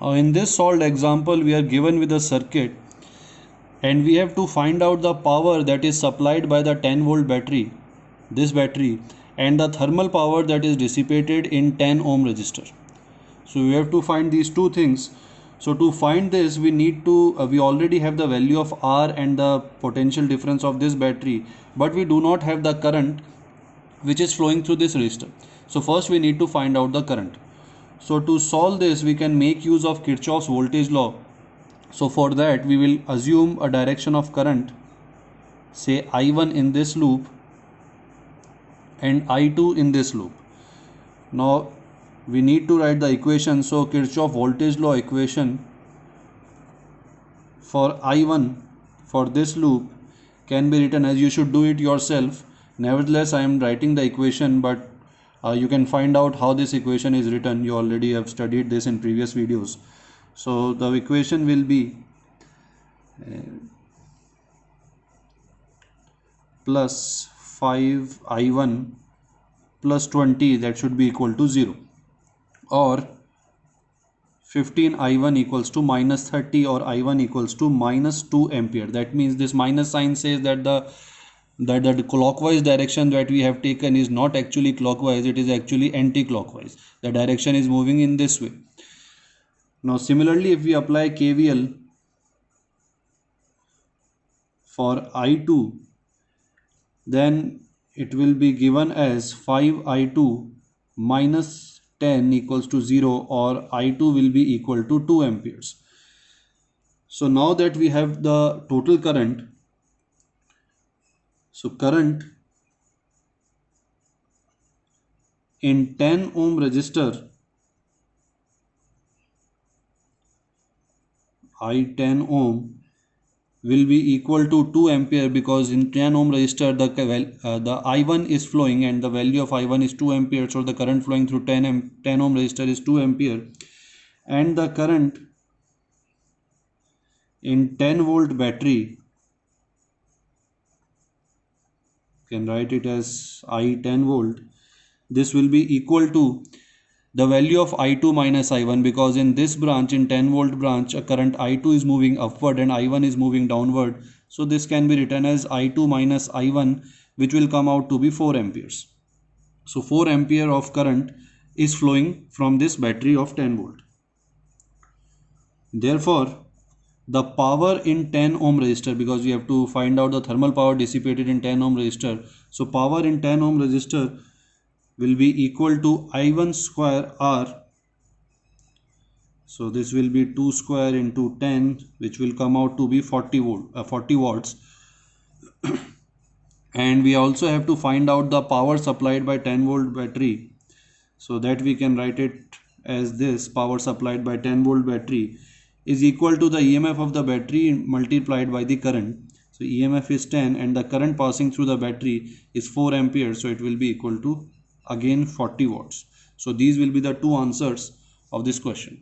In this solved example, we are given with a circuit and we have to find out the power that is supplied by the 10 volt battery, this battery, and the thermal power that is dissipated in 10 ohm resistor. So we have to find these two things. So to find this, we need to we already have the value of R and the potential difference of this battery, but we do not have the current which is flowing through this resistor. So first we need to find out the current. So to solve this, we can make use of Kirchhoff's voltage law. So for that, we will assume a direction of current, say I1 in this loop and I2 in this loop. Now we need to write the equation. So Kirchhoff voltage law equation for I1 for this loop can be written as, you should do it yourself. Nevertheless, I am writing the equation, but you can find out how this equation is written. You already have studied this in previous videos. So the equation will be plus 5I1 plus 20, that should be equal to 0, or 15I1 equals to minus 30, or I1 equals to minus 2 ampere. That means this minus sign says that the clockwise direction that we have taken is not actually clockwise, it is actually anti-clockwise. The direction is moving in this way. Now similarly, if we apply KVL for I2, then it will be given as 5I2 minus 10 equals to 0, or I2 will be equal to 2 amperes. So now that we have the total current, so current in 10 ohm resistor, I10 ohm, will be equal to 2 ampere, because in 10 ohm resistor the I1 is flowing and the value of I1 is 2 ampere. So the current flowing through 10 ohm resistor is 2 ampere, and the current in 10 volt battery, you can write it as I10 volt, this will be equal to the value of I2 minus I1, because in this branch, in 10 volt branch, a current I2 is moving upward and I1 is moving downward. So this can be written as I2 minus I1, which will come out to be 4 amperes. So 4 ampere of current is flowing from this battery of 10 volt. Therefore, the power in 10 ohm resistor, because we have to find out the thermal power dissipated in 10 ohm resistor. So power in 10 ohm resistor will be equal to I1 square R. So this will be 2 square into 10, which will come out to be 40 watts. And we also have to find out the power supplied by 10 volt battery. So that we can write it as this: power supplied by 10 volt battery is equal to the EMF of the battery multiplied by the current. So EMF is 10 and the current passing through the battery is 4 amperes. So it will be equal to again 40 watts. So these will be the two answers of this question.